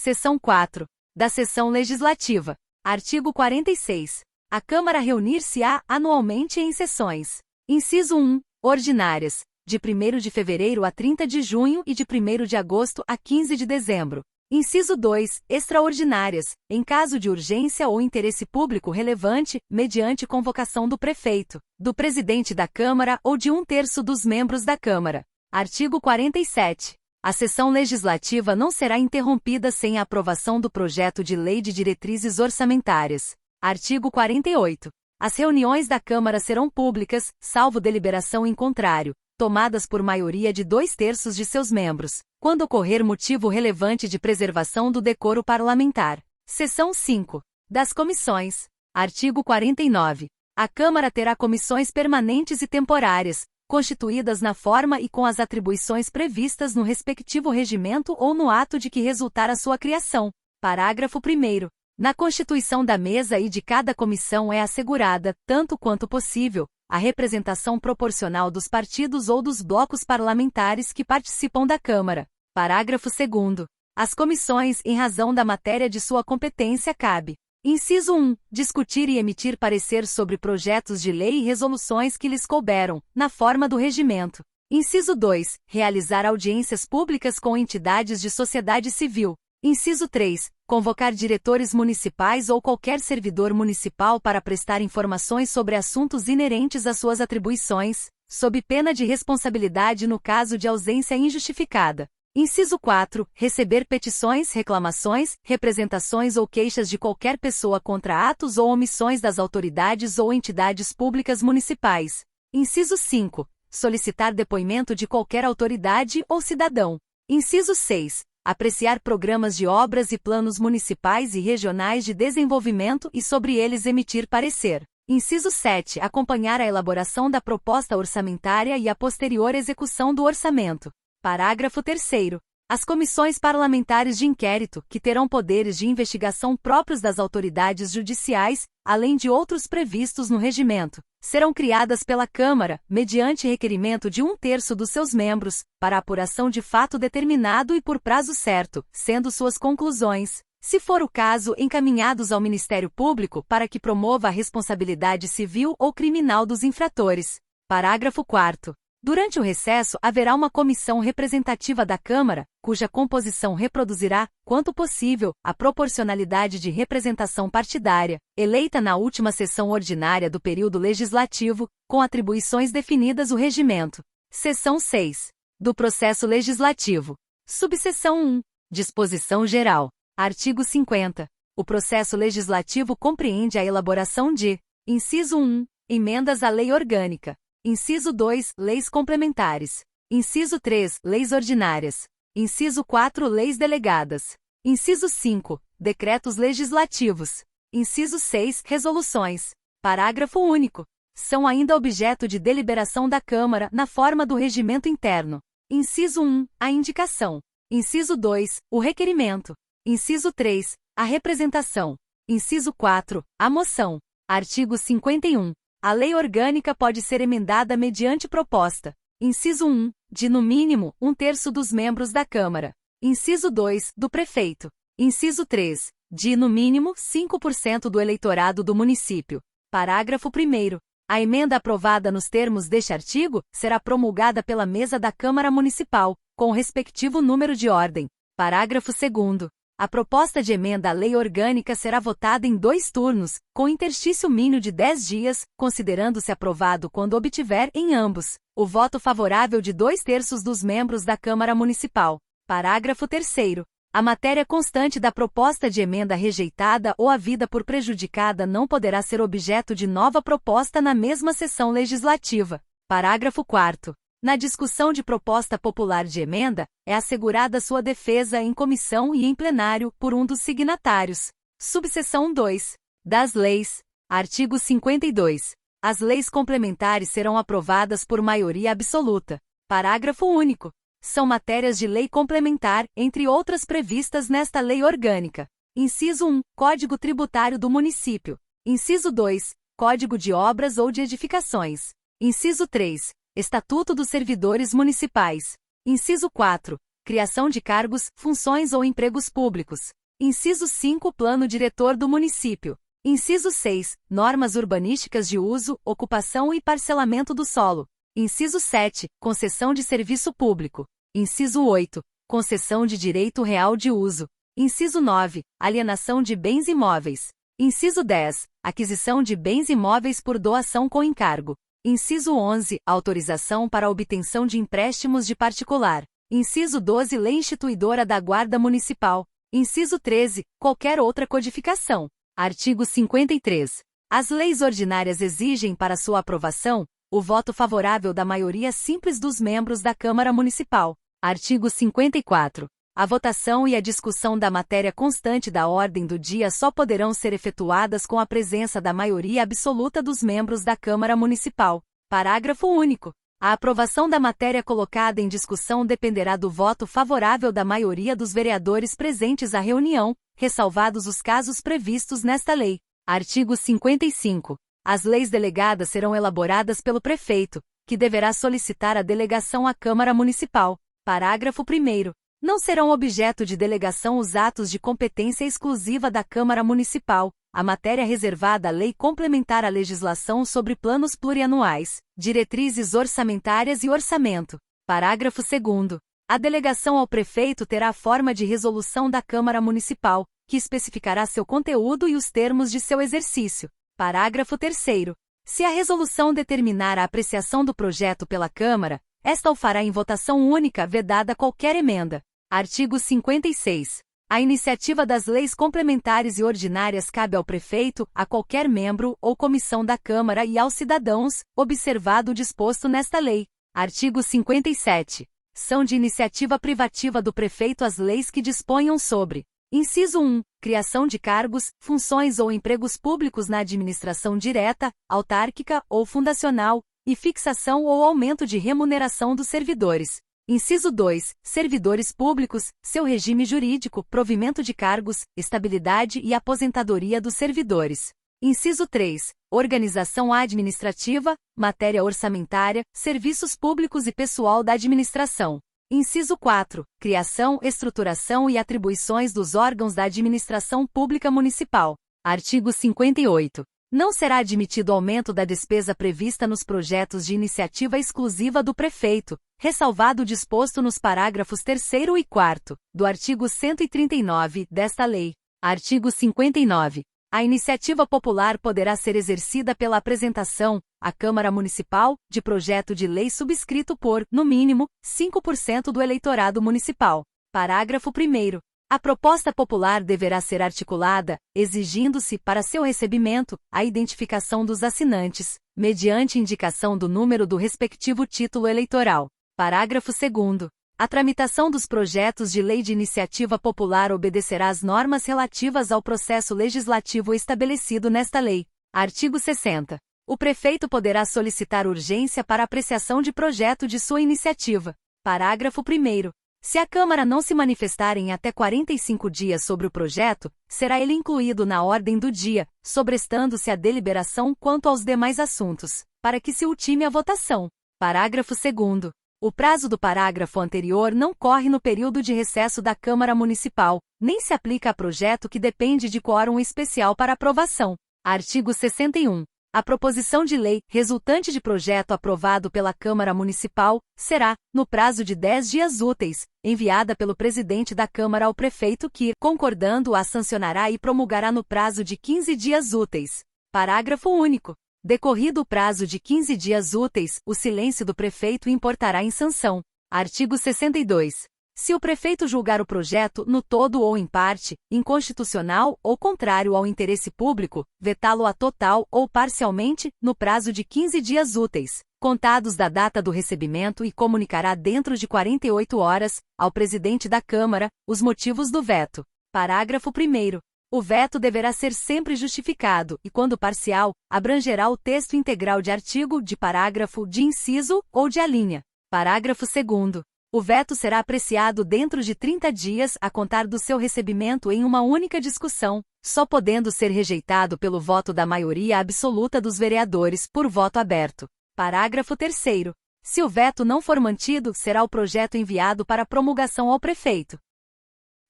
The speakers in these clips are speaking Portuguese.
Seção 4. Da Sessão Legislativa. Artigo 46. A Câmara reunir-se-á anualmente em sessões. Inciso 1. Ordinárias, de 1º de fevereiro a 30 de junho e de 1º de agosto a 15 de dezembro. Inciso 2. Extraordinárias, em caso de urgência ou interesse público relevante, mediante convocação do prefeito, do presidente da Câmara ou de 1/3 dos membros da Câmara. Artigo 47. A sessão legislativa não será interrompida sem a aprovação do projeto de lei de diretrizes orçamentárias. Artigo 48. As reuniões da Câmara serão públicas, salvo deliberação em contrário, tomadas por maioria de 2/3 de seus membros, quando ocorrer motivo relevante de preservação do decoro parlamentar. Seção 5. Das comissões. Artigo 49. A Câmara terá comissões permanentes e temporárias, constituídas na forma e com as atribuições previstas no respectivo regimento ou no ato de que resultar a sua criação. Parágrafo 1º. Na constituição da mesa e de cada comissão é assegurada, tanto quanto possível, a representação proporcional dos partidos ou dos blocos parlamentares que participam da Câmara. Parágrafo 2º. As comissões, em razão da matéria de sua competência, cabe: Inciso 1. Discutir e emitir parecer sobre projetos de lei e resoluções que lhes couberam, na forma do regimento. Inciso 2. Realizar audiências públicas com entidades de sociedade civil. Inciso 3. Convocar diretores municipais ou qualquer servidor municipal para prestar informações sobre assuntos inerentes às suas atribuições, sob pena de responsabilidade no caso de ausência injustificada. Inciso 4. Receber petições, reclamações, representações ou queixas de qualquer pessoa contra atos ou omissões das autoridades ou entidades públicas municipais. Inciso 5. Solicitar depoimento de qualquer autoridade ou cidadão. Inciso 6. Apreciar programas de obras e planos municipais e regionais de desenvolvimento e sobre eles emitir parecer. Inciso 7. Acompanhar a elaboração da proposta orçamentária e a posterior execução do orçamento. Parágrafo 3º. As comissões parlamentares de inquérito, que terão poderes de investigação próprios das autoridades judiciais, além de outros previstos no regimento, serão criadas pela Câmara, mediante requerimento de 1/3 dos seus membros, para apuração de fato determinado e por prazo certo, sendo suas conclusões, se for o caso, encaminhados ao Ministério Público para que promova a responsabilidade civil ou criminal dos infratores. Parágrafo 4º. Durante o recesso haverá uma comissão representativa da Câmara, cuja composição reproduzirá, quanto possível, a proporcionalidade de representação partidária, eleita na última sessão ordinária do período legislativo, com atribuições definidas no regimento. Seção 6. Do Processo Legislativo. Subseção 1. Disposição Geral. Artigo 50. O processo legislativo compreende a elaboração de: Inciso 1. Emendas à Lei Orgânica. Inciso 2. Leis complementares. Inciso 3. Leis ordinárias. Inciso 4. Leis delegadas. Inciso 5. Decretos legislativos. Inciso 6. Resoluções. Parágrafo único. São ainda objeto de deliberação da Câmara na forma do regimento interno. Inciso 1. A indicação. Inciso 2. O requerimento. Inciso 3. A representação. Inciso 4. A moção. Artigo 51. A lei orgânica pode ser emendada mediante proposta. Inciso 1. De no mínimo 1/3 dos membros da Câmara. Inciso 2. Do prefeito. Inciso 3. De no mínimo 5% do eleitorado do município. Parágrafo 1º. A emenda aprovada nos termos deste artigo será promulgada pela mesa da Câmara Municipal, com o respectivo número de ordem. Parágrafo 2º. A proposta de emenda à lei orgânica será votada em 2 turnos, com interstício mínimo de 10 dias, considerando-se aprovado quando obtiver, em ambos, o voto favorável de 2/3 dos membros da Câmara Municipal. Parágrafo 3º. A matéria constante da proposta de emenda rejeitada ou havida por prejudicada não poderá ser objeto de nova proposta na mesma sessão legislativa. Parágrafo 4º. Na discussão de proposta popular de emenda, é assegurada sua defesa em comissão e em plenário por um dos signatários. Subseção 2. Das leis. Artigo 52. As leis complementares serão aprovadas por maioria absoluta. Parágrafo único. São matérias de lei complementar, entre outras previstas nesta lei orgânica. Inciso 1. Código Tributário do Município. Inciso 2. Código de Obras ou de Edificações. Inciso 3. Estatuto dos Servidores Municipais. Inciso 4. criação de cargos, funções ou empregos públicos. Inciso 5, plano diretor do município. Inciso 6, normas urbanísticas de uso, ocupação e parcelamento do solo. Inciso 7, concessão de serviço público. Inciso 8, concessão de direito real de uso. Inciso 9, alienação de bens imóveis. Inciso 10, aquisição de bens imóveis por doação com encargo. Inciso 11, autorização para a obtenção de empréstimos de particular. Inciso 12, lei instituidora da Guarda Municipal. Inciso 13, qualquer outra codificação. Artigo 53. As leis ordinárias exigem para sua aprovação o voto favorável da maioria simples dos membros da Câmara Municipal. Artigo 54. A votação e a discussão da matéria constante da ordem do dia só poderão ser efetuadas com a presença da maioria absoluta dos membros da Câmara Municipal. Parágrafo único. A aprovação da matéria colocada em discussão dependerá do voto favorável da maioria dos vereadores presentes à reunião, ressalvados os casos previstos nesta lei. Artigo 55. As leis delegadas serão elaboradas pelo prefeito, que deverá solicitar a delegação à Câmara Municipal. Parágrafo 1º. Não serão objeto de delegação os atos de competência exclusiva da Câmara Municipal, a matéria reservada à lei complementar à legislação sobre planos plurianuais, diretrizes orçamentárias e orçamento. Parágrafo 2º. A delegação ao prefeito terá a forma de resolução da Câmara Municipal, que especificará seu conteúdo e os termos de seu exercício. Parágrafo 3º. Se a resolução determinar a apreciação do projeto pela Câmara, esta o fará em votação única, vedada qualquer emenda. Artigo 56. A iniciativa das leis complementares e ordinárias cabe ao prefeito, a qualquer membro ou comissão da Câmara e aos cidadãos, observado o disposto nesta lei. Artigo 57. São de iniciativa privativa do prefeito as leis que disponham sobre: inciso 1. Criação de cargos, funções ou empregos públicos na administração direta, autárquica ou fundacional, e fixação ou aumento de remuneração dos servidores. Inciso 2. Servidores públicos, seu regime jurídico, provimento de cargos, estabilidade e aposentadoria dos servidores. Inciso 3. Organização administrativa, matéria orçamentária, serviços públicos e pessoal da administração. Inciso 4. Criação, estruturação e atribuições dos órgãos da administração pública municipal. Artigo 58. Não será admitido aumento da despesa prevista nos projetos de iniciativa exclusiva do prefeito, ressalvado o disposto nos parágrafos 3º e 4º do artigo 139 desta lei. Artigo 59. A iniciativa popular poderá ser exercida pela apresentação, à Câmara Municipal, de projeto de lei subscrito por, no mínimo, 5% do eleitorado municipal. Parágrafo 1º. A proposta popular deverá ser articulada, exigindo-se, para seu recebimento, a identificação dos assinantes, mediante indicação do número do respectivo título eleitoral. Parágrafo 2º. A tramitação dos projetos de lei de iniciativa popular obedecerá às normas relativas ao processo legislativo estabelecido nesta lei. Artigo 60. O prefeito poderá solicitar urgência para apreciação de projeto de sua iniciativa. Parágrafo 1º. Se a Câmara não se manifestar em até 45 dias sobre o projeto, será ele incluído na ordem do dia, sobrestando-se a deliberação quanto aos demais assuntos, para que se ultime a votação. Parágrafo 2º. O prazo do parágrafo anterior não corre no período de recesso da Câmara Municipal, nem se aplica a projeto que depende de quórum especial para aprovação. Artigo 61. A proposição de lei, resultante de projeto aprovado pela Câmara Municipal, será, no prazo de 10 dias úteis, enviada pelo presidente da Câmara ao prefeito que, concordando, a sancionará e promulgará no prazo de 15 dias úteis. Parágrafo único. Decorrido o prazo de 15 dias úteis, o silêncio do prefeito importará em sanção. Artigo 62. Se o prefeito julgar o projeto, no todo ou em parte, inconstitucional ou contrário ao interesse público, vetá-lo-á total ou parcialmente, no prazo de 15 dias úteis, contados da data do recebimento, e comunicará dentro de 48 horas, ao presidente da Câmara, os motivos do veto. Parágrafo 1º. O veto deverá ser sempre justificado e, quando parcial, abrangerá o texto integral de artigo, de parágrafo, de inciso ou de alínea. Parágrafo 2º. O veto será apreciado dentro de 30 dias a contar do seu recebimento em uma única discussão, só podendo ser rejeitado pelo voto da maioria absoluta dos vereadores, por voto aberto. Parágrafo 3º. Se o veto não for mantido, será o projeto enviado para promulgação ao prefeito.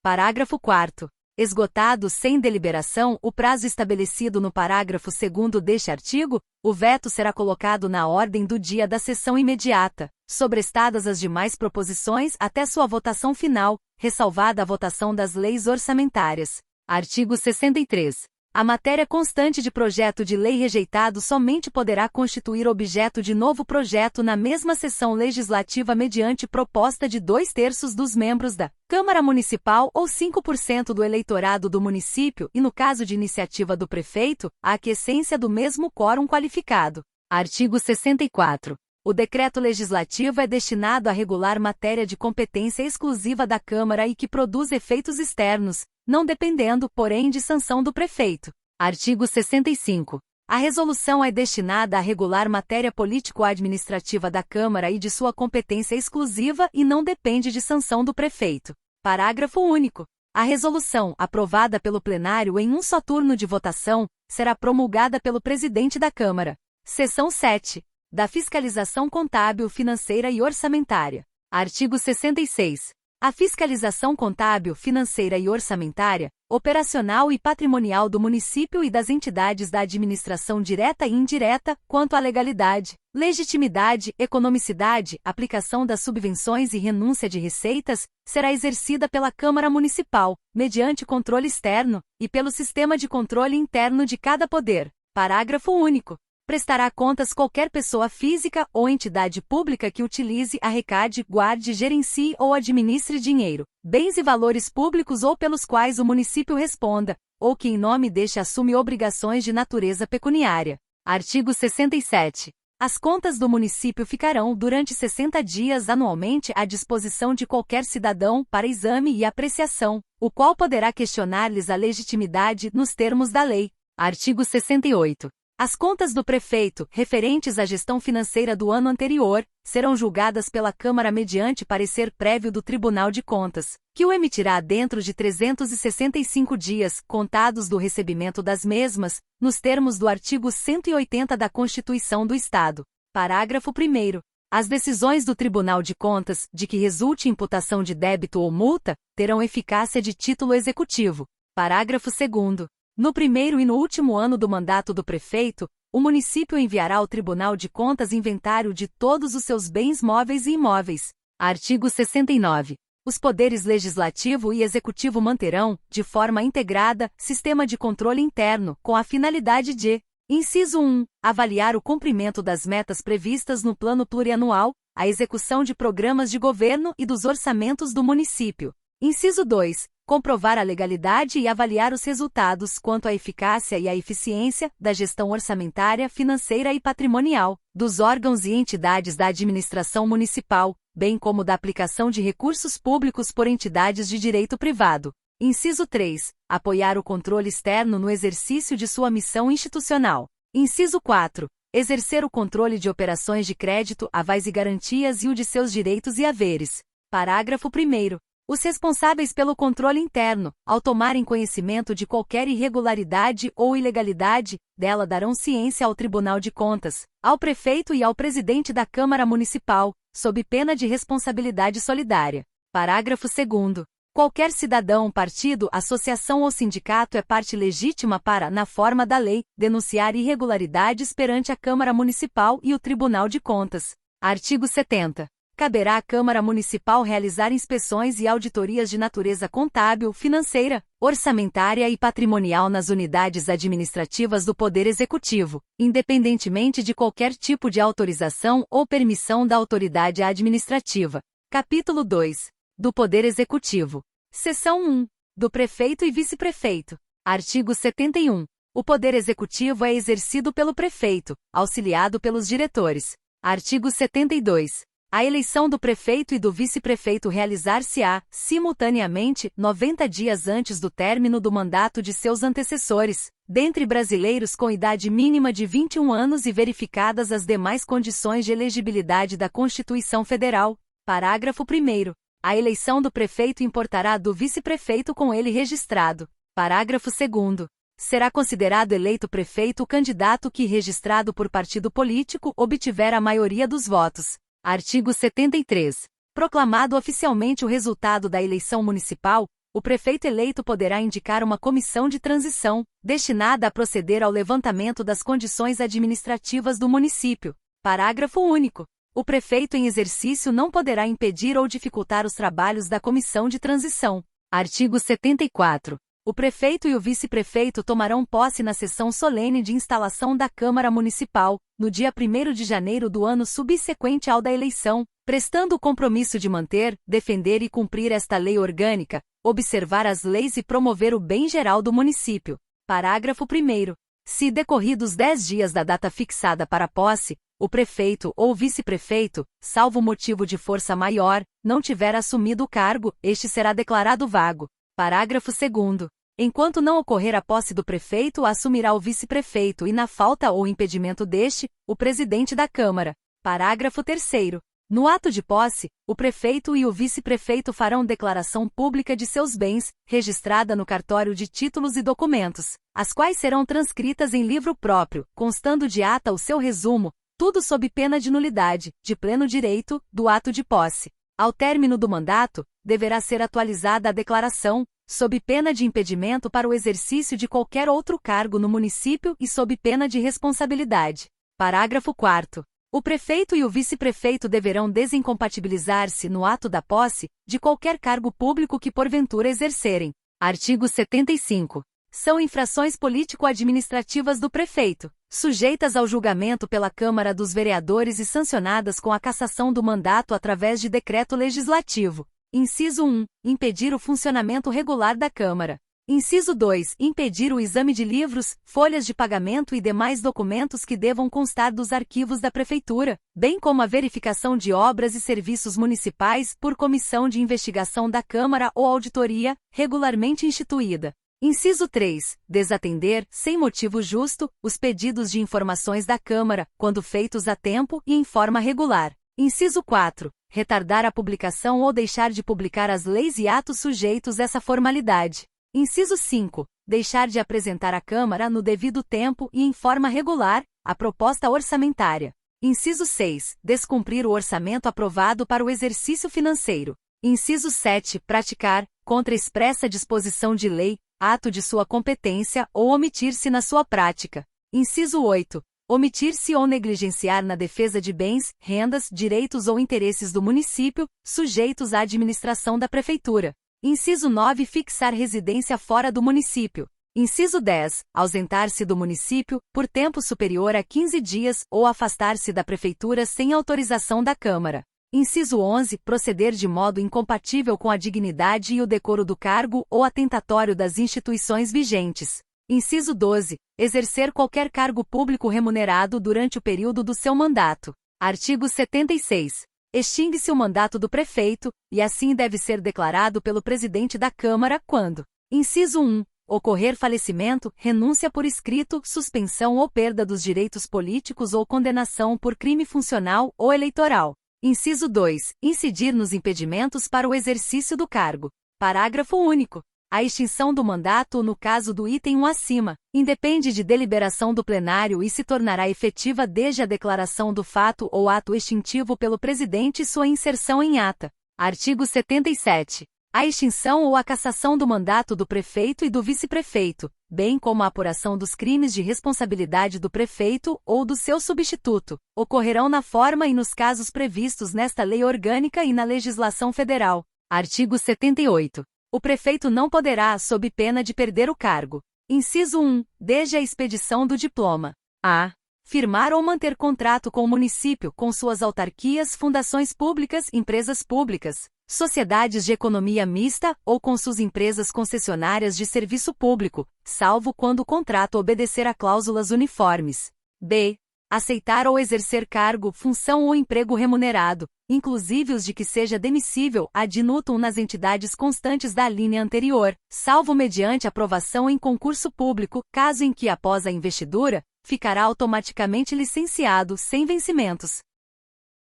Parágrafo 4º. Esgotado sem deliberação o prazo estabelecido no parágrafo 2º deste artigo, o veto será colocado na ordem do dia da sessão imediata, sobrestadas as demais proposições até sua votação final, ressalvada a votação das leis orçamentárias. Artigo 63. A matéria constante de projeto de lei rejeitado somente poderá constituir objeto de novo projeto na mesma sessão legislativa mediante proposta de 2/3 dos membros da Câmara Municipal ou 5% do eleitorado do município e, no caso de iniciativa do prefeito, a aquiescência do mesmo quórum qualificado. Artigo 64. O decreto legislativo é destinado a regular matéria de competência exclusiva da Câmara e que produz efeitos externos, não dependendo, porém, de sanção do prefeito. Artigo 65. A resolução é destinada a regular matéria político-administrativa da Câmara e de sua competência exclusiva e não depende de sanção do prefeito. Parágrafo único. A resolução, aprovada pelo plenário em um só turno de votação, será promulgada pelo presidente da Câmara. Seção 7. Da fiscalização contábil, financeira e orçamentária. Artigo 66. A fiscalização contábil, financeira e orçamentária, operacional e patrimonial do município e das entidades da administração direta e indireta, quanto à legalidade, legitimidade, economicidade, aplicação das subvenções e renúncia de receitas, será exercida pela Câmara Municipal, mediante controle externo, e pelo sistema de controle interno de cada poder. Parágrafo único. Prestará contas qualquer pessoa física ou entidade pública que utilize, arrecade, guarde, gerencie ou administre dinheiro, bens e valores públicos ou pelos quais o município responda, ou que em nome deste assume obrigações de natureza pecuniária. Artigo 67. As contas do município ficarão, durante 60 dias anualmente, à disposição de qualquer cidadão para exame e apreciação, o qual poderá questionar-lhes a legitimidade nos termos da lei. Artigo 68. As contas do prefeito, referentes à gestão financeira do ano anterior, serão julgadas pela Câmara mediante parecer prévio do Tribunal de Contas, que o emitirá dentro de 365 dias, contados do recebimento das mesmas, nos termos do artigo 180 da Constituição do Estado. Parágrafo 1º. As decisões do Tribunal de Contas, de que resulte imputação de débito ou multa, terão eficácia de título executivo. Parágrafo 2º. No primeiro e no último ano do mandato do prefeito, o município enviará ao Tribunal de Contas inventário de todos os seus bens móveis e imóveis. Artigo 69. Os poderes legislativo e executivo manterão, de forma integrada, sistema de controle interno, com a finalidade de: inciso 1. Avaliar o cumprimento das metas previstas no Plano Plurianual, a execução de programas de governo e dos orçamentos do município. Inciso 2. Comprovar a legalidade e avaliar os resultados quanto à eficácia e à eficiência da gestão orçamentária, financeira e patrimonial dos órgãos e entidades da administração municipal, bem como da aplicação de recursos públicos por entidades de direito privado. Inciso 3. Apoiar o controle externo no exercício de sua missão institucional. Inciso 4. Exercer o controle de operações de crédito, avais e garantias e o de seus direitos e haveres. Parágrafo 1º. Os responsáveis pelo controle interno, ao tomarem conhecimento de qualquer irregularidade ou ilegalidade, dela darão ciência ao Tribunal de Contas, ao prefeito e ao presidente da Câmara Municipal, sob pena de responsabilidade solidária. Parágrafo 2º. Qualquer cidadão, partido, associação ou sindicato é parte legítima para, na forma da lei, denunciar irregularidades perante a Câmara Municipal e o Tribunal de Contas. Artigo 70. Caberá à Câmara Municipal realizar inspeções e auditorias de natureza contábil, financeira, orçamentária e patrimonial nas unidades administrativas do Poder Executivo, independentemente de qualquer tipo de autorização ou permissão da autoridade administrativa. Capítulo 2. Do Poder Executivo. Seção 1. Do Prefeito e Vice-Prefeito. Artigo 71. O Poder Executivo é exercido pelo Prefeito, auxiliado pelos diretores. Artigo 72. A eleição do prefeito e do vice-prefeito realizar-se-á, simultaneamente, 90 dias antes do término do mandato de seus antecessores, dentre brasileiros com idade mínima de 21 anos e verificadas as demais condições de elegibilidade da Constituição Federal. Parágrafo 1º. A eleição do prefeito importará do vice-prefeito com ele registrado. Parágrafo 2º. Será considerado eleito prefeito o candidato que, registrado por partido político, obtiver a maioria dos votos. Artigo 73. Proclamado oficialmente o resultado da eleição municipal, o prefeito eleito poderá indicar uma comissão de transição, destinada a proceder ao levantamento das condições administrativas do município. Parágrafo único. O prefeito em exercício não poderá impedir ou dificultar os trabalhos da comissão de transição. Artigo 74. O prefeito e o vice-prefeito tomarão posse na sessão solene de instalação da Câmara Municipal, no dia 1º de janeiro do ano subsequente ao da eleição, prestando o compromisso de manter, defender e cumprir esta lei orgânica, observar as leis e promover o bem geral do município. Parágrafo 1º. Se decorridos 10 dias da data fixada para a posse, o prefeito ou vice-prefeito, salvo motivo de força maior, não tiver assumido o cargo, este será declarado vago. Parágrafo 2º. Enquanto não ocorrer a posse do prefeito, assumirá o vice-prefeito e, na falta ou impedimento deste, o presidente da Câmara. Parágrafo 3º. No ato de posse, o prefeito e o vice-prefeito farão declaração pública de seus bens, registrada no cartório de títulos e documentos, as quais serão transcritas em livro próprio, constando de ata o seu resumo, tudo sob pena de nulidade, de pleno direito, do ato de posse. Ao término do mandato, deverá ser atualizada a declaração, sob pena de impedimento para o exercício de qualquer outro cargo no município e sob pena de responsabilidade. Parágrafo 4º. O prefeito e o vice-prefeito deverão desincompatibilizar-se no ato da posse de qualquer cargo público que porventura exercerem. Artigo 75. São infrações político-administrativas do prefeito, sujeitas ao julgamento pela Câmara dos Vereadores e sancionadas com a cassação do mandato através de decreto legislativo. Inciso 1. Impedir o funcionamento regular da Câmara. Inciso 2. Impedir o exame de livros, folhas de pagamento e demais documentos que devam constar dos arquivos da Prefeitura, bem como a verificação de obras e serviços municipais por comissão de investigação da Câmara ou auditoria, regularmente instituída. Inciso 3. Desatender, sem motivo justo, os pedidos de informações da Câmara, quando feitos a tempo e em forma regular. Inciso 4. Retardar a publicação ou deixar de publicar as leis e atos sujeitos a essa formalidade. Inciso 5. Deixar de apresentar à Câmara no devido tempo e em forma regular, a proposta orçamentária. Inciso 6. Descumprir o orçamento aprovado para o exercício financeiro. Inciso 7. Praticar, contra expressa disposição de lei, ato de sua competência ou omitir-se na sua prática. Inciso 8. Omitir-se ou negligenciar na defesa de bens, rendas, direitos ou interesses do município, sujeitos à administração da Prefeitura. Inciso 9. Fixar residência fora do município. Inciso 10. Ausentar-se do município, por tempo superior a 15 dias, ou afastar-se da Prefeitura sem autorização da Câmara. Inciso 11. Proceder de modo incompatível com a dignidade e o decoro do cargo ou atentatório das instituições vigentes. Inciso 12. Exercer qualquer cargo público remunerado durante o período do seu mandato. Artigo 76. Extingue-se o mandato do prefeito, e assim deve ser declarado pelo presidente da Câmara quando: inciso 1. Ocorrer falecimento, renúncia por escrito, suspensão ou perda dos direitos políticos ou condenação por crime funcional ou eleitoral. Inciso 2. Incidir nos impedimentos para o exercício do cargo. Parágrafo único. A extinção do mandato no caso do item 1 acima, independe de deliberação do plenário e se tornará efetiva desde a declaração do fato ou ato extintivo pelo presidente e sua inserção em ata. Artigo 77. A extinção ou a cassação do mandato do prefeito e do vice-prefeito, bem como a apuração dos crimes de responsabilidade do prefeito ou do seu substituto, ocorrerão na forma e nos casos previstos nesta lei orgânica e na legislação federal. Artigo 78. O prefeito não poderá, sob pena de perder o cargo. Inciso 1. Desde a expedição do diploma. A. Firmar ou manter contrato com o município, com suas autarquias, fundações públicas, empresas públicas, sociedades de economia mista ou com suas empresas concessionárias de serviço público, salvo quando o contrato obedecer a cláusulas uniformes. B. Aceitar ou exercer cargo, função ou emprego remunerado, inclusive os de que seja demissível ad nutum nas entidades constantes da linha anterior, salvo mediante aprovação em concurso público, caso em que após a investidura, ficará automaticamente licenciado, sem vencimentos.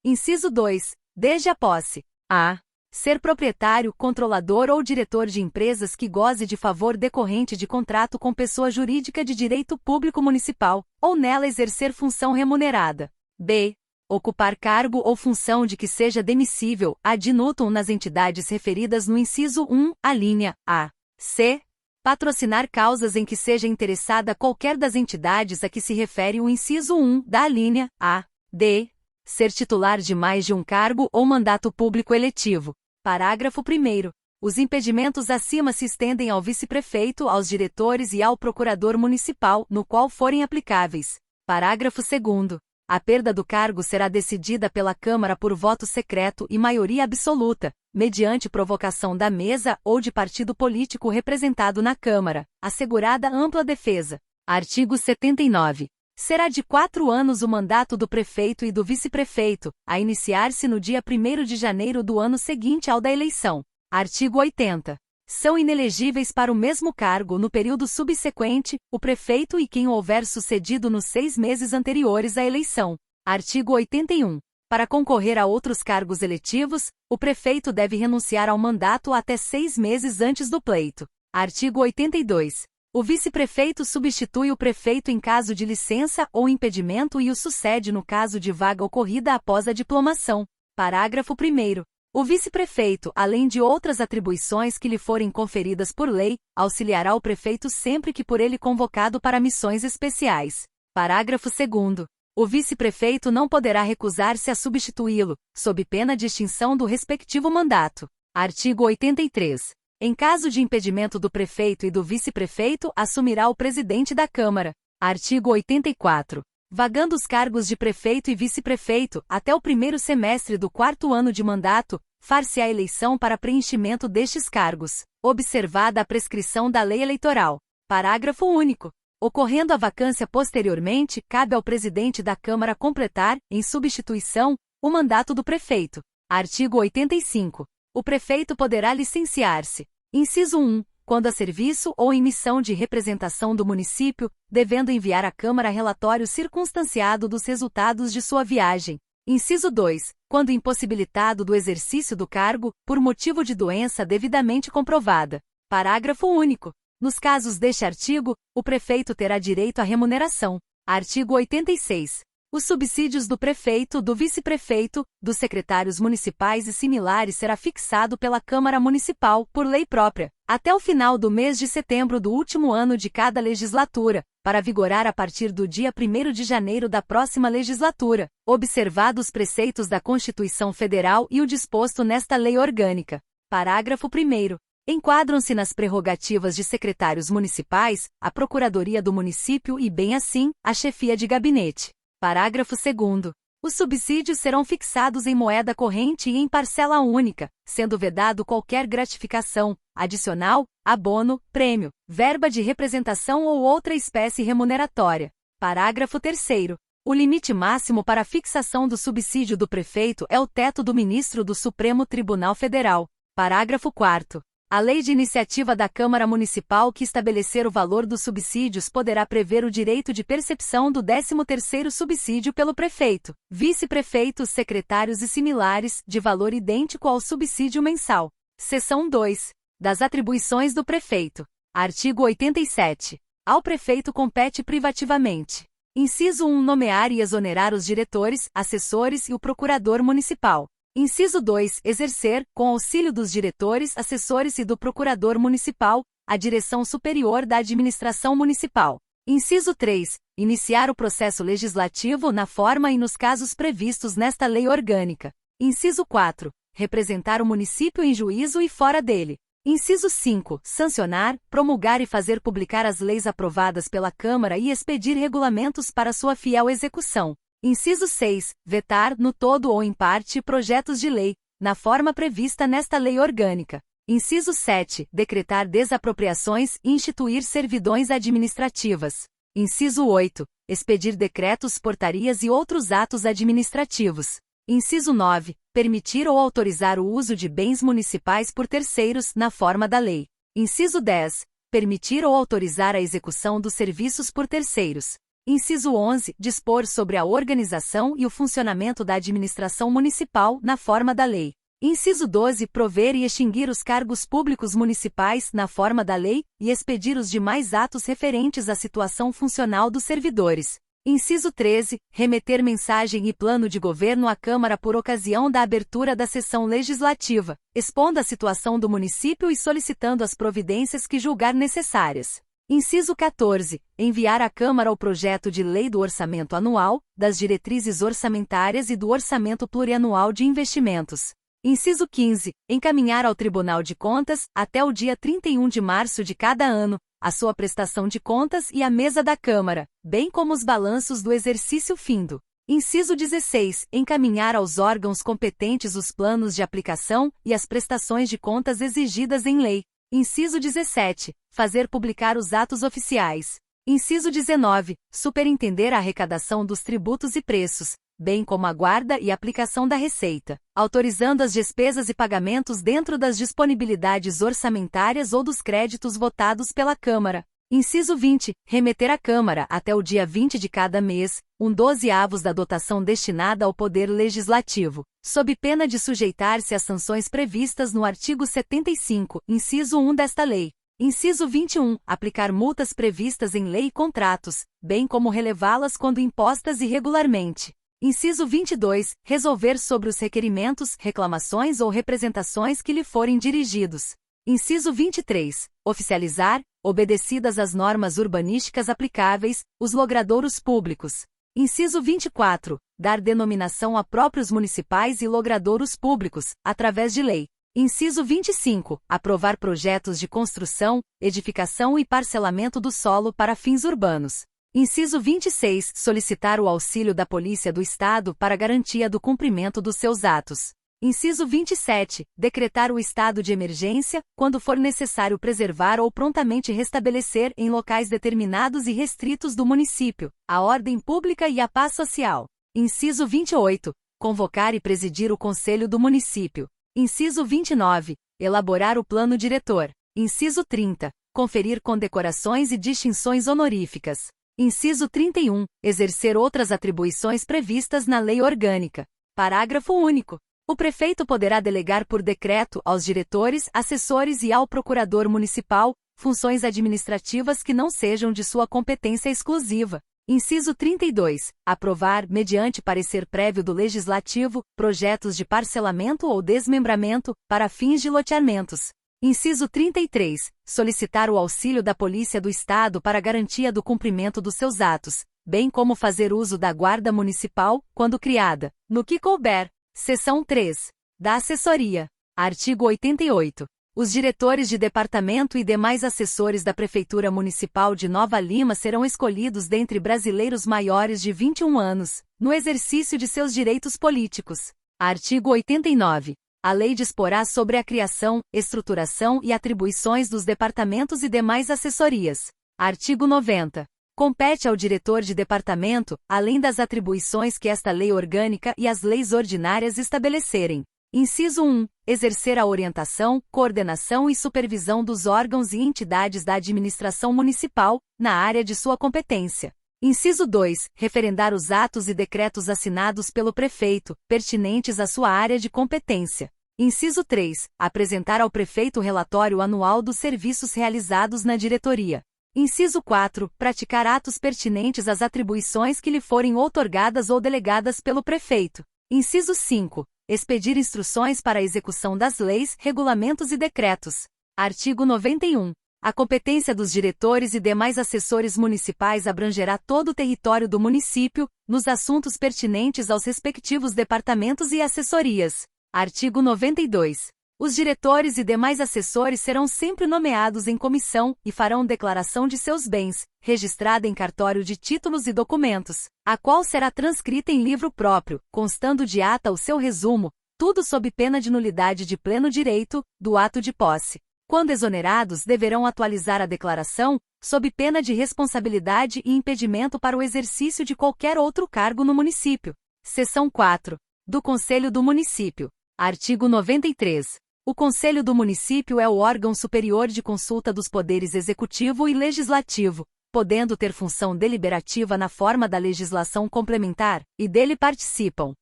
Inciso 2. Desde a posse. A. Ser proprietário, controlador ou diretor de empresas que goze de favor decorrente de contrato com pessoa jurídica de direito público municipal, ou nela exercer função remunerada. B. ocupar cargo ou função de que seja demissível, ad nutum nas entidades referidas no inciso 1, a linha A. C. Patrocinar causas em que seja interessada qualquer das entidades a que se refere o inciso 1 da linha A. D. Ser titular de mais de um cargo ou mandato público eletivo. Parágrafo 1º. Os impedimentos acima se estendem ao vice-prefeito, aos diretores e ao procurador municipal, no qual forem aplicáveis. Parágrafo 2º. A perda do cargo será decidida pela Câmara por voto secreto e maioria absoluta, mediante provocação da mesa ou de partido político representado na Câmara, assegurada ampla defesa. Artigo 79. Será de 4 anos o mandato do prefeito e do vice-prefeito, a iniciar-se no dia 1º de janeiro do ano seguinte ao da eleição. Artigo 80. São inelegíveis para o mesmo cargo no período subsequente, o prefeito e quem o houver sucedido nos 6 meses anteriores à eleição. Artigo 81. Para concorrer a outros cargos eletivos, o prefeito deve renunciar ao mandato até 6 meses antes do pleito. Artigo 82. O vice-prefeito substitui o prefeito em caso de licença ou impedimento e o sucede no caso de vaga ocorrida após a diplomação. Parágrafo 1º. O vice-prefeito, além de outras atribuições que lhe forem conferidas por lei, auxiliará o prefeito sempre que por ele convocado para missões especiais. Parágrafo 2º. O vice-prefeito não poderá recusar-se a substituí-lo, sob pena de extinção do respectivo mandato. Artigo 83. Em caso de impedimento do prefeito e do vice-prefeito, assumirá o presidente da Câmara. Artigo 84. Vagando os cargos de prefeito e vice-prefeito, até o 1º semestre do 4º ano de mandato, far-se-á eleição para preenchimento destes cargos, observada a prescrição da lei eleitoral. Parágrafo único. Ocorrendo a vacância posteriormente, cabe ao presidente da Câmara completar, em substituição, o mandato do prefeito. Artigo 85. O prefeito poderá licenciar-se. Inciso 1. Quando a serviço ou em missão de representação do município, devendo enviar à Câmara relatório circunstanciado dos resultados de sua viagem. Inciso 2. Quando impossibilitado do exercício do cargo, por motivo de doença devidamente comprovada. Parágrafo único. Nos casos deste artigo, o prefeito terá direito à remuneração. Artigo 86. Os subsídios do prefeito, do vice-prefeito, dos secretários municipais e similares será fixado pela Câmara Municipal, por lei própria, até o final do mês de setembro do último ano de cada legislatura, para vigorar a partir do dia 1º de janeiro da próxima legislatura, observados os preceitos da Constituição Federal e o disposto nesta lei orgânica. Parágrafo 1º. Enquadram-se nas prerrogativas de secretários municipais, a Procuradoria do Município e, bem assim, a chefia de gabinete. Parágrafo 2º. Os subsídios serão fixados em moeda corrente e em parcela única, sendo vedado qualquer gratificação, adicional, abono, prêmio, verba de representação ou outra espécie remuneratória. Parágrafo 3º. O limite máximo para a fixação do subsídio do prefeito é o teto do ministro do Supremo Tribunal Federal. Parágrafo 4º. A lei de iniciativa da Câmara Municipal que estabelecer o valor dos subsídios poderá prever o direito de percepção do 13º subsídio pelo prefeito, vice-prefeitos, secretários e similares, de valor idêntico ao subsídio mensal. Seção 2. Das atribuições do prefeito. Artigo 87. Ao prefeito compete privativamente. Inciso 1. Nomear e exonerar os diretores, assessores e o procurador municipal. Inciso 2. Exercer, com auxílio dos diretores, assessores e do procurador municipal, a direção superior da administração municipal. Inciso 3. Iniciar o processo legislativo na forma e nos casos previstos nesta lei orgânica. Inciso 4. Representar o município em juízo e fora dele. Inciso 5. Sancionar, promulgar e fazer publicar as leis aprovadas pela Câmara e expedir regulamentos para sua fiel execução. Inciso 6. Vetar, no todo ou em parte, projetos de lei, na forma prevista nesta lei orgânica. Inciso 7. Decretar desapropriações e instituir servidões administrativas. Inciso 8. Expedir decretos, portarias e outros atos administrativos. Inciso 9. Permitir ou autorizar o uso de bens municipais por terceiros, na forma da lei. Inciso 10. Permitir ou autorizar a execução dos serviços por terceiros. Inciso 11. Dispor sobre a organização e o funcionamento da administração municipal, na forma da lei. Inciso 12. Prover e extinguir os cargos públicos municipais, na forma da lei, e expedir os demais atos referentes à situação funcional dos servidores. Inciso 13. Remeter mensagem e plano de governo à Câmara por ocasião da abertura da sessão legislativa, expondo a situação do município e solicitando as providências que julgar necessárias. Inciso 14. Enviar à Câmara o projeto de lei do orçamento anual, das diretrizes orçamentárias e do orçamento plurianual de investimentos. Inciso 15. Encaminhar ao Tribunal de Contas, até o dia 31 de março de cada ano, a sua prestação de contas e a mesa da Câmara, bem como os balanços do exercício findo. Inciso 16. Encaminhar aos órgãos competentes os planos de aplicação e as prestações de contas exigidas em lei. Inciso 17. Fazer publicar os atos oficiais. Inciso 19. Superintender a arrecadação dos tributos e preços, bem como a guarda e aplicação da receita, autorizando as despesas e pagamentos dentro das disponibilidades orçamentárias ou dos créditos votados pela Câmara. Inciso 20. Remeter à Câmara, até o dia 20 de cada mês, 1/12 da dotação destinada ao Poder Legislativo, sob pena de sujeitar-se às sanções previstas no artigo 75, inciso 1 desta lei. Inciso 21. Aplicar multas previstas em lei e contratos, bem como relevá-las quando impostas irregularmente. Inciso 22. Resolver sobre os requerimentos, reclamações ou representações que lhe forem dirigidos. Inciso 23. Oficializar, obedecidas as normas urbanísticas aplicáveis, os logradouros públicos. Inciso 24. Dar denominação a próprios municipais e logradouros públicos, através de lei. Inciso 25. Aprovar projetos de construção, edificação e parcelamento do solo para fins urbanos. Inciso 26. Solicitar o auxílio da Polícia do Estado para garantia do cumprimento dos seus atos. Inciso 27. Decretar o estado de emergência, quando for necessário preservar ou prontamente restabelecer em locais determinados e restritos do município, a ordem pública e a paz social. Inciso 28. Convocar e presidir o Conselho do Município. Inciso 29. Elaborar o plano diretor. Inciso 30. Conferir condecorações e distinções honoríficas. Inciso 31. Exercer outras atribuições previstas na Lei Orgânica. Parágrafo único. O prefeito poderá delegar por decreto aos diretores, assessores e ao procurador municipal funções administrativas que não sejam de sua competência exclusiva. Inciso 32. Aprovar, mediante parecer prévio do Legislativo, projetos de parcelamento ou desmembramento, para fins de loteamentos. Inciso 33. Solicitar o auxílio da Polícia do Estado para garantia do cumprimento dos seus atos, bem como fazer uso da Guarda Municipal, quando criada, no que couber. Seção 3. Da Assessoria. Artigo 88. Os diretores de departamento e demais assessores da Prefeitura Municipal de Nova Lima serão escolhidos dentre brasileiros maiores de 21 anos, no exercício de seus direitos políticos. Artigo 89. A lei disporá sobre a criação, estruturação e atribuições dos departamentos e demais assessorias. Artigo 90. Compete ao diretor de departamento, além das atribuições que esta lei orgânica e as leis ordinárias estabelecerem. Inciso 1. Exercer a orientação, coordenação e supervisão dos órgãos e entidades da administração municipal, na área de sua competência. Inciso 2. Referendar os atos e decretos assinados pelo prefeito, pertinentes à sua área de competência. Inciso 3. Apresentar ao prefeito o relatório anual dos serviços realizados na diretoria. Inciso 4. Praticar atos pertinentes às atribuições que lhe forem outorgadas ou delegadas pelo prefeito. Inciso 5. Expedir instruções para a execução das leis, regulamentos e decretos. Artigo 91. A competência dos diretores e demais assessores municipais abrangerá todo o território do município, nos assuntos pertinentes aos respectivos departamentos e assessorias. Artigo 92. Os diretores e demais assessores serão sempre nomeados em comissão e farão declaração de seus bens, registrada em cartório de títulos e documentos, a qual será transcrita em livro próprio, constando de ata o seu resumo, tudo sob pena de nulidade de pleno direito, do ato de posse. Quando exonerados, deverão atualizar a declaração, sob pena de responsabilidade e impedimento para o exercício de qualquer outro cargo no município. Seção 4. Do Conselho do Município. Artigo 93. O Conselho do Município é o órgão superior de consulta dos poderes executivo e legislativo, podendo ter função deliberativa na forma da legislação complementar, e dele participam: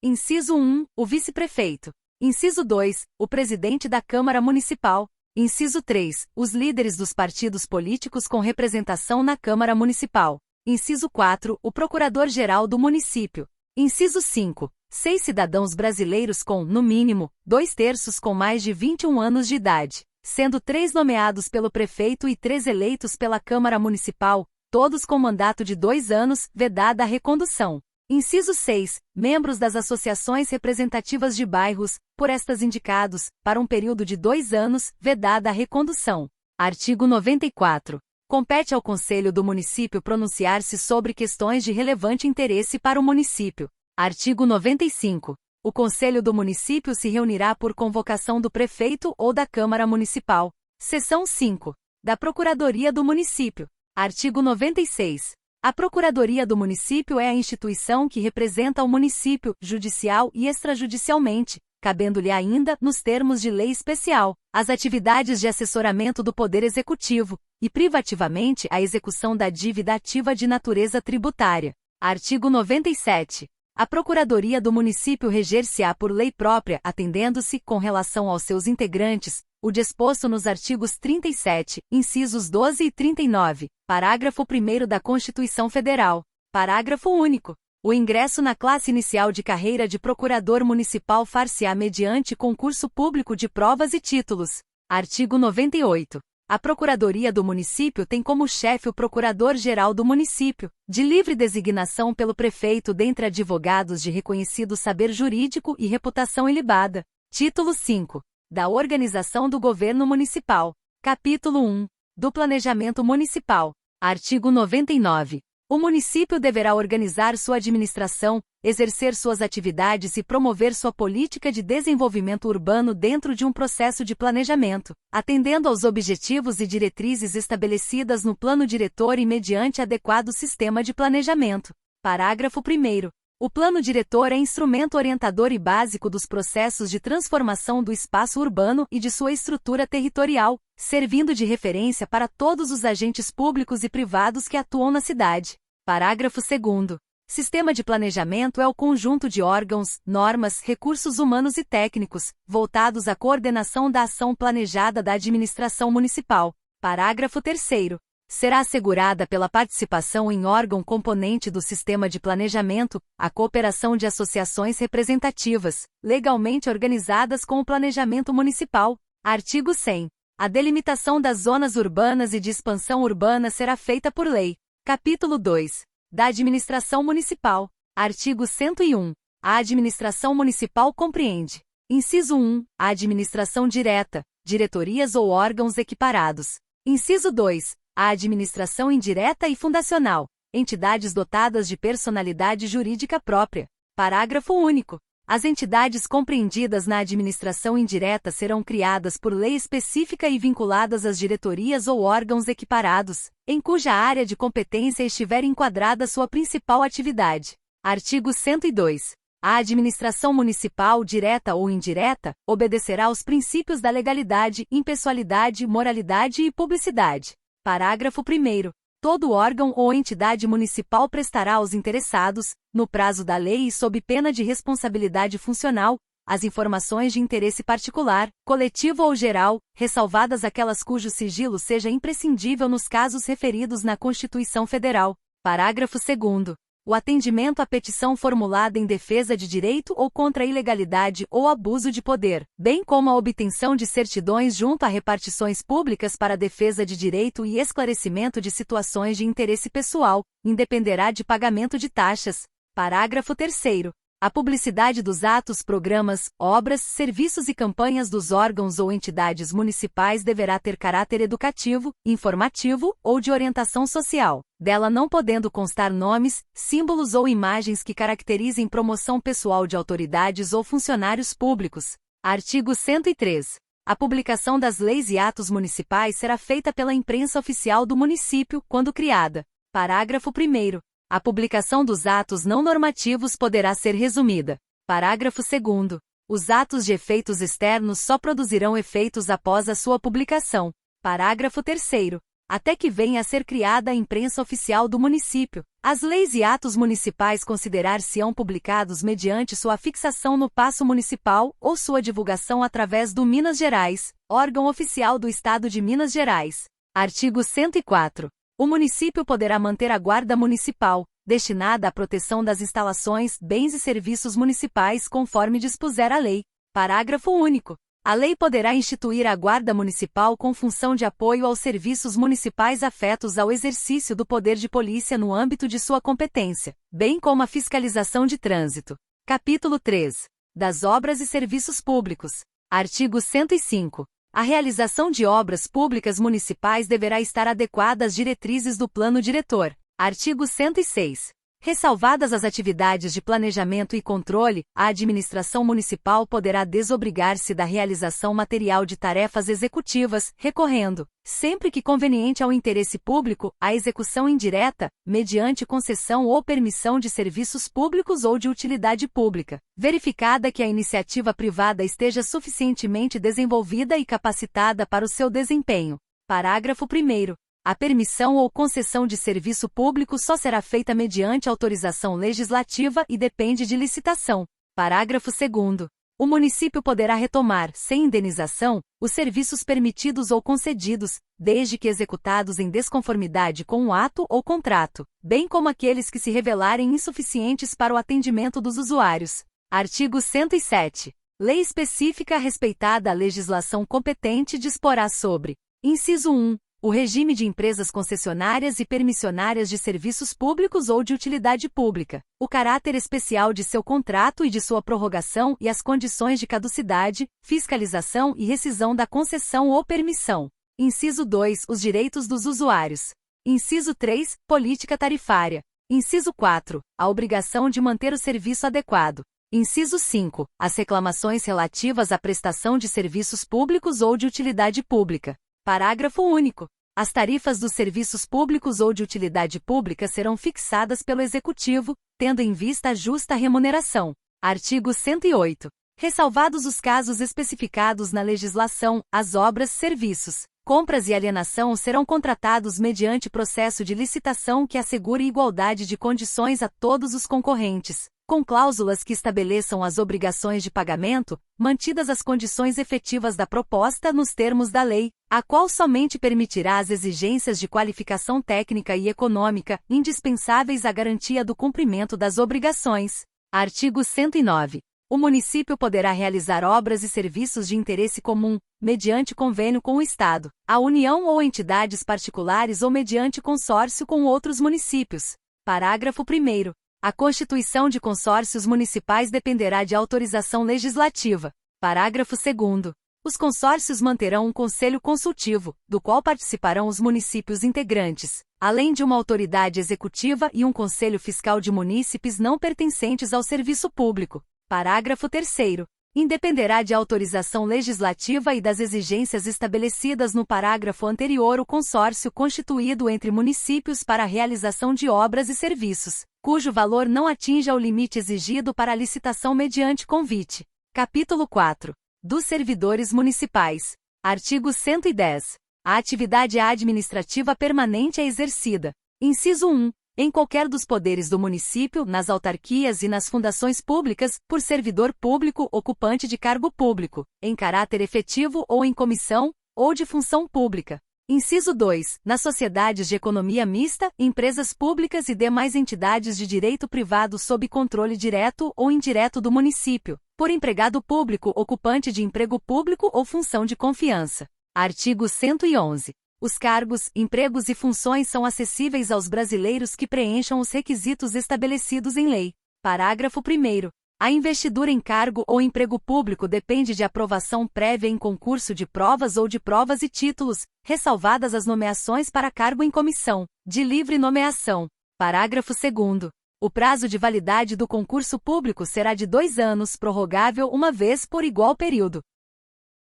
Inciso 1. O vice-prefeito. Inciso 2. O presidente da Câmara Municipal. Inciso 3. Os líderes dos partidos políticos com representação na Câmara Municipal. Inciso 4. O Procurador-Geral do Município. Inciso 5. 6 cidadãos brasileiros com, no mínimo, 2/3 com mais de 21 anos de idade, sendo 3 nomeados pelo prefeito e 3 eleitos pela Câmara Municipal, todos com mandato de 2 anos, vedada a recondução. Inciso 6. Membros das associações representativas de bairros, por estas indicados, para um período de 2 anos, vedada a recondução. Artigo 94. Compete ao Conselho do Município pronunciar-se sobre questões de relevante interesse para o município. Artigo 95. O Conselho do Município se reunirá por convocação do Prefeito ou da Câmara Municipal. Seção 5. Da Procuradoria do Município. Artigo 96. A Procuradoria do Município é a instituição que representa o município, judicial e extrajudicialmente, cabendo-lhe ainda, nos termos de lei especial, as atividades de assessoramento do Poder Executivo, e privativamente a execução da dívida ativa de natureza tributária. Artigo 97. A Procuradoria do Município reger-se-á por lei própria, atendendo-se, com relação aos seus integrantes, o disposto nos artigos 37, incisos 12 e 39, parágrafo 1º da Constituição Federal. Parágrafo único. O ingresso na classe inicial de carreira de procurador municipal far-se-á mediante concurso público de provas e títulos. Artigo 98. A Procuradoria do Município tem como chefe o Procurador-Geral do Município, de livre designação pelo prefeito dentre advogados de reconhecido saber jurídico e reputação ilibada. Título 5. Da Organização do Governo Municipal. Capítulo 1. Do Planejamento Municipal. Artigo 99. O município deverá organizar sua administração, exercer suas atividades e promover sua política de desenvolvimento urbano dentro de um processo de planejamento, atendendo aos objetivos e diretrizes estabelecidas no plano diretor e mediante adequado sistema de planejamento. Parágrafo 1º. O plano diretor é instrumento orientador e básico dos processos de transformação do espaço urbano e de sua estrutura territorial, servindo de referência para todos os agentes públicos e privados que atuam na cidade. Parágrafo 2º. Sistema de planejamento é o conjunto de órgãos, normas, recursos humanos e técnicos, voltados à coordenação da ação planejada da administração municipal. Parágrafo 3º. Será assegurada pela participação em órgão componente do sistema de planejamento, a cooperação de associações representativas, legalmente organizadas com o planejamento municipal. Artigo 100. A delimitação das zonas urbanas e de expansão urbana será feita por lei. Capítulo 2. Da Administração Municipal. Artigo 101. A administração municipal compreende: inciso 1. A administração direta, diretorias ou órgãos equiparados. Inciso 2. A administração indireta e fundacional, entidades dotadas de personalidade jurídica própria. Parágrafo único. As entidades compreendidas na administração indireta serão criadas por lei específica e vinculadas às diretorias ou órgãos equiparados, em cuja área de competência estiver enquadrada sua principal atividade. Artigo 102. A administração municipal, direta ou indireta, obedecerá aos princípios da legalidade, impessoalidade, moralidade e publicidade. Parágrafo 1º. Todo órgão ou entidade municipal prestará aos interessados, no prazo da lei e sob pena de responsabilidade funcional, as informações de interesse particular, coletivo ou geral, ressalvadas aquelas cujo sigilo seja imprescindível nos casos referidos na Constituição Federal. Parágrafo 2º. O atendimento à petição formulada em defesa de direito ou contra a ilegalidade ou abuso de poder, bem como a obtenção de certidões junto a repartições públicas para defesa de direito e esclarecimento de situações de interesse pessoal, independerá de pagamento de taxas. Parágrafo 3º. A publicidade dos atos, programas, obras, serviços e campanhas dos órgãos ou entidades municipais deverá ter caráter educativo, informativo ou de orientação social, dela não podendo constar nomes, símbolos ou imagens que caracterizem promoção pessoal de autoridades ou funcionários públicos. Artigo 103. A publicação das leis e atos municipais será feita pela imprensa oficial do município, quando criada. Parágrafo 1º. A publicação dos atos não normativos poderá ser resumida. Parágrafo 2º. Os atos de efeitos externos só produzirão efeitos após a sua publicação. Parágrafo 3º. Até que venha a ser criada a imprensa oficial do município, as leis e atos municipais considerar-se-ão publicados mediante sua fixação no Paço Municipal ou sua divulgação através do Minas Gerais, órgão oficial do Estado de Minas Gerais. Artigo 104. O município poderá manter a guarda municipal, destinada à proteção das instalações, bens e serviços municipais conforme dispuser a lei. Parágrafo único. A lei poderá instituir a Guarda Municipal com função de apoio aos serviços municipais afetos ao exercício do poder de polícia no âmbito de sua competência, bem como a fiscalização de trânsito. Capítulo 3. Das obras e serviços públicos. Artigo 105. A realização de obras públicas municipais deverá estar adequada às diretrizes do Plano Diretor. Artigo 106. Ressalvadas as atividades de planejamento e controle, a administração municipal poderá desobrigar-se da realização material de tarefas executivas, recorrendo, sempre que conveniente ao interesse público, à execução indireta, mediante concessão ou permissão de serviços públicos ou de utilidade pública, verificada que a iniciativa privada esteja suficientemente desenvolvida e capacitada para o seu desempenho. Parágrafo 1º. A permissão ou concessão de serviço público só será feita mediante autorização legislativa e depende de licitação. Parágrafo 2º. O município poderá retomar, sem indenização, os serviços permitidos ou concedidos, desde que executados em desconformidade com o ato ou contrato, bem como aqueles que se revelarem insuficientes para o atendimento dos usuários. Artigo 107. Lei específica respeitada a legislação competente disporá sobre: inciso 1. O regime de empresas concessionárias e permissionárias de serviços públicos ou de utilidade pública, o caráter especial de seu contrato e de sua prorrogação e as condições de caducidade, fiscalização e rescisão da concessão ou permissão. Inciso 2. Os direitos dos usuários. Inciso 3. Política tarifária. Inciso 4. A obrigação de manter o serviço adequado. Inciso 5. As reclamações relativas à prestação de serviços públicos ou de utilidade pública. Parágrafo único. As tarifas dos serviços públicos ou de utilidade pública serão fixadas pelo Executivo, tendo em vista a justa remuneração. Artigo 108. Ressalvados os casos especificados na legislação, as obras, serviços, compras e alienação serão contratados mediante processo de licitação que assegure igualdade de condições a todos os concorrentes, com cláusulas que estabeleçam as obrigações de pagamento, mantidas as condições efetivas da proposta nos termos da lei, a qual somente permitirá as exigências de qualificação técnica e econômica indispensáveis à garantia do cumprimento das obrigações. Artigo 109. O município poderá realizar obras e serviços de interesse comum, mediante convênio com o Estado, a União ou entidades particulares ou mediante consórcio com outros municípios. Parágrafo 1º. A constituição de consórcios municipais dependerá de autorização legislativa. Parágrafo 2º. Os consórcios manterão um conselho consultivo, do qual participarão os municípios integrantes, além de uma autoridade executiva e um conselho fiscal de munícipes não pertencentes ao serviço público. Parágrafo 3º. Independerá de autorização legislativa e das exigências estabelecidas no parágrafo anterior o consórcio constituído entre municípios para a realização de obras e serviços, cujo valor não atinja o limite exigido para a licitação mediante convite. Capítulo 4. Dos servidores municipais. Artigo 110. A atividade administrativa permanente é exercida. Inciso 1. Em qualquer dos poderes do município, nas autarquias e nas fundações públicas, por servidor público ocupante de cargo público, em caráter efetivo ou em comissão, ou de função pública. Inciso 2. Nas sociedades de economia mista, empresas públicas e demais entidades de direito privado sob controle direto ou indireto do município, por empregado público ocupante de emprego público ou função de confiança. Artigo 111. Os cargos, empregos e funções são acessíveis aos brasileiros que preencham os requisitos estabelecidos em lei. Parágrafo 1º. A investidura em cargo ou emprego público depende de aprovação prévia em concurso de provas ou de provas e títulos, ressalvadas as nomeações para cargo em comissão, de livre nomeação. Parágrafo 2º. O prazo de validade do concurso público será de 2 anos, prorrogável uma vez por igual período.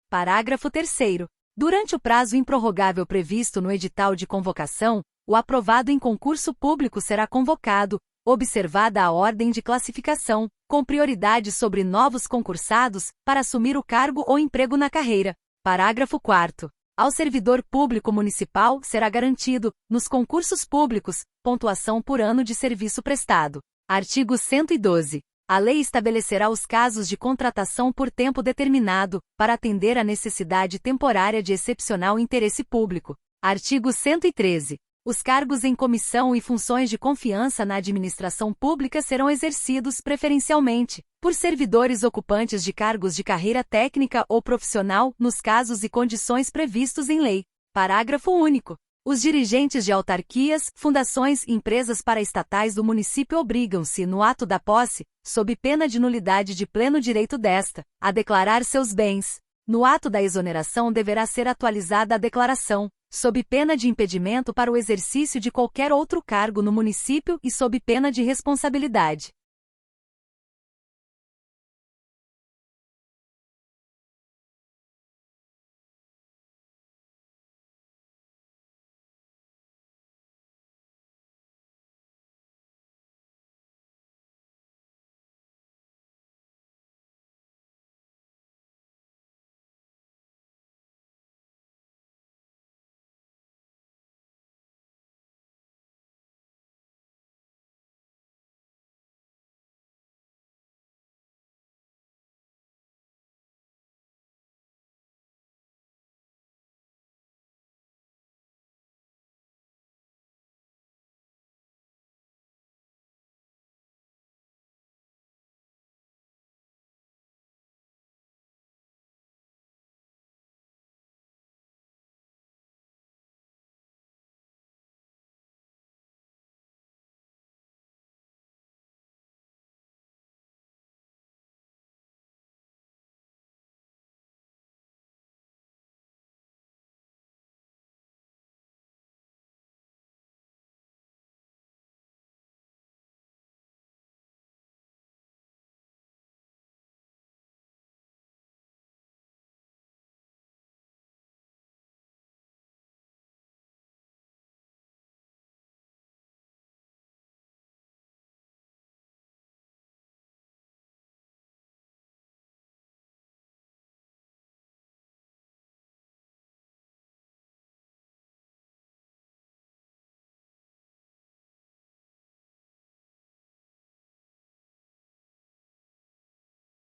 Parágrafo 3º. Durante o prazo improrrogável previsto no edital de convocação, o aprovado em concurso público será convocado, observada a ordem de classificação, com prioridade sobre novos concursados, para assumir o cargo ou emprego na carreira. Parágrafo 4º. Ao servidor público municipal será garantido, nos concursos públicos, pontuação por ano de serviço prestado. Artigo 112. A lei estabelecerá os casos de contratação por tempo determinado, para atender à necessidade temporária de excepcional interesse público. Artigo 113. Os cargos em comissão e funções de confiança na administração pública serão exercidos preferencialmente por servidores ocupantes de cargos de carreira técnica ou profissional, nos casos e condições previstos em lei. Parágrafo único. Os dirigentes de autarquias, fundações e empresas paraestatais do município obrigam-se, no ato da posse, sob pena de nulidade de pleno direito desta, a declarar seus bens. No ato da exoneração deverá ser atualizada a declaração, sob pena de impedimento para o exercício de qualquer outro cargo no município e sob pena de responsabilidade.